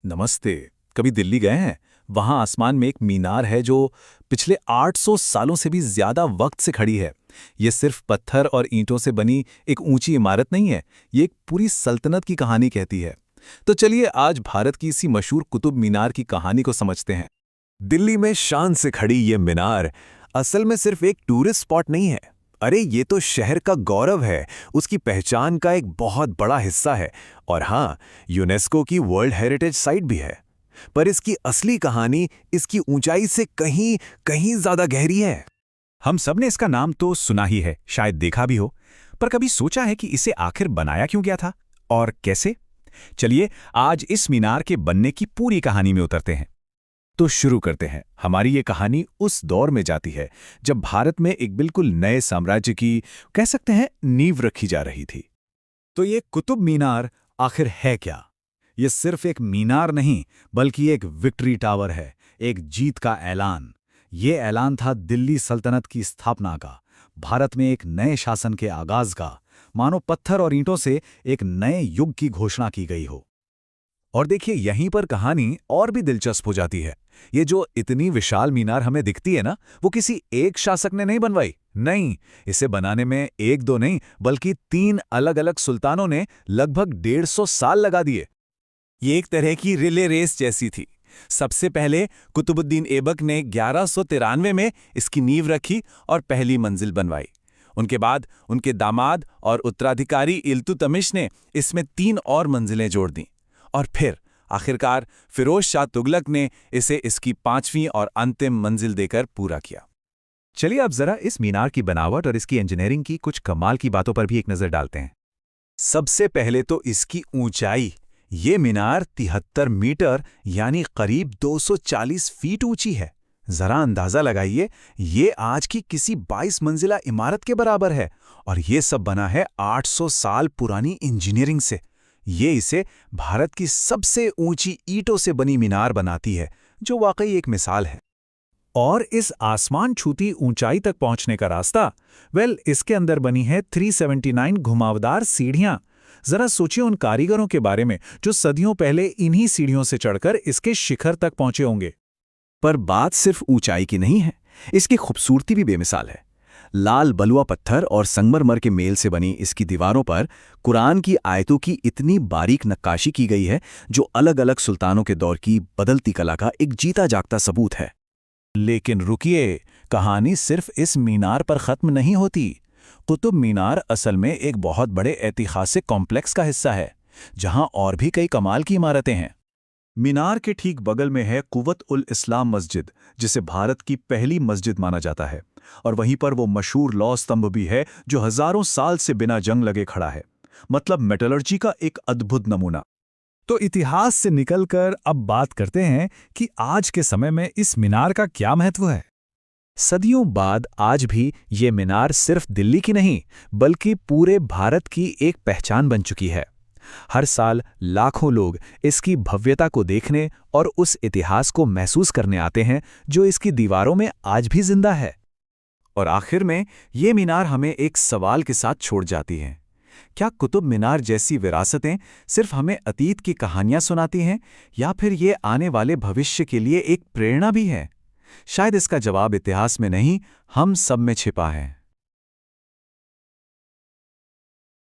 नमस्ते। कभी दिल्ली गए हैं? वहाँ आसमान में एक मीनार है जो पिछले 800 सालों से भी ज्यादा वक्त से खड़ी है। ये सिर्फ पत्थर और ईंटों से बनी एक ऊंची इमारत नहीं है, ये एक पूरी सल्तनत की कहानी कहती है। तो चलिए आज भारत की इसी मशहूर कुतुब मीनार की कहानी को समझते हैं। दिल्ली में शान से खड़ी ये मीनार असल में सिर्फ एक टूरिस्ट स्पॉट नहीं है। अरे ये तो शहर का गौरव है, उसकी पहचान का एक बहुत बड़ा हिस्सा है। और हाँ, यूनेस्को की वर्ल्ड हेरिटेज साइट भी है। पर इसकी असली कहानी इसकी ऊंचाई से कहीं कहीं ज्यादा गहरी है। हम सब ने इसका नाम तो सुना ही है, शायद देखा भी हो, पर कभी सोचा है कि इसे आखिर बनाया क्यों गया था और कैसे? चलिए आज इस मीनार के बनने की पूरी कहानी में उतरते हैं। तो शुरू करते हैं। हमारी ये कहानी उस दौर में जाती है जब भारत में एक बिल्कुल नए साम्राज्य की, कह सकते हैं, नींव रखी जा रही थी। तो ये कुतुब मीनार आखिर है क्या? ये सिर्फ एक मीनार नहीं, बल्कि एक विक्ट्री टावर है, एक जीत का ऐलान। ये ऐलान था दिल्ली सल्तनत की स्थापना का, भारत में एक नए शासन के आगाज का, मानो पत्थर और ईंटों से एक नए युग की घोषणा की गई हो। और देखिए यहीं पर कहानी और भी दिलचस्प हो जाती है। ये जो इतनी विशाल मीनार हमें दिखती है ना, वो किसी एक शासक ने नहीं बनवाई। नहीं, इसे बनाने में एक दो नहीं बल्कि 3 अलग-अलग सुल्तानों ने लगभग 150 साल लगा दिए। ये एक तरह की रिले रेस जैसी थी। सबसे पहले कुतुबुद्दीन ऐबक ने 1193 में इसकी नींव रखी और पहली मंजिल बनवाई। उनके बाद उनके दामाद और उत्तराधिकारी इल्तुतमिश ने इसमें 3 और मंजिलें जोड़ दीं। और फिर आखिरकार फिरोज शाह तुगलक ने इसे इसकी 5वीं और अंतिम मंजिल देकर पूरा किया। चलिए अब जरा इस मीनार की बनावट और इसकी इंजीनियरिंग की कुछ कमाल की बातों पर भी एक नजर डालते हैं। सबसे पहले तो इसकी ऊंचाई। ये मीनार 73 मीटर यानी करीब 240 फीट ऊंची है। जरा अंदाजा लगाइए, ये आज की किसी 22 मंजिला इमारत के बराबर है। और ये सब बना है 800 साल पुरानी इंजीनियरिंग से। ये इसे भारत की सबसे ऊंची ईंटों से बनी मीनार बनाती है, जो वाकई एक मिसाल है। और इस आसमान छूती ऊंचाई तक पहुंचने का रास्ता, इसके अंदर बनी है 379 घुमावदार सीढ़ियां। जरा सोचिए उन कारीगरों के बारे में जो सदियों पहले इन्हीं सीढ़ियों से चढ़कर इसके शिखर तक पहुंचे होंगे। पर बात सिर्फ ऊंचाई की नहीं है, इसकी खूबसूरती भी बेमिसाल है। लाल बलुआ पत्थर और संगमरमर के मेल से बनी इसकी दीवारों पर कुरान की आयतों की इतनी बारीक नक्काशी की गई है, जो अलग-अलग सुल्तानों के दौर की बदलती कला का एक जीता जागता सबूत है। लेकिन रुकिए, कहानी सिर्फ इस मीनार पर खत्म नहीं होती। कुतुब मीनार असल में एक बहुत बड़े ऐतिहासिक कॉम्प्लेक्स का हिस्सा है, जहां और भी कई कमाल की इमारतें हैं। मीनार के ठीक बगल में है कुव्वत उल इस्लाम मस्जिद, जिसे भारत की पहली मस्जिद माना जाता है। और वहीं पर वो मशहूर लौह स्तंभ भी है जो हजारों साल से बिना जंग लगे खड़ा है, मतलब मेटलर्जी का एक अद्भुत नमूना। तो इतिहास से निकलकर अब बात करते हैं कि आज के समय में इस मीनार का क्या महत्व है। सदियों बाद आज भी ये मीनार सिर्फ दिल्ली की नहीं, बल्कि पूरे भारत की एक पहचान बन चुकी है। हर साल लाखों लोग इसकी भव्यता को देखने और उस इतिहास को महसूस करने आते हैं जो इसकी दीवारों में आज भी जिंदा है। और आखिर में ये मीनार हमें एक सवाल के साथ छोड़ जाती है। क्या कुतुब मीनार जैसी विरासतें सिर्फ हमें अतीत की कहानियां सुनाती हैं, या फिर ये आने वाले भविष्य के लिए एक प्रेरणा भी है? शायद इसका जवाब इतिहास में नहीं, हम सब में छिपा है।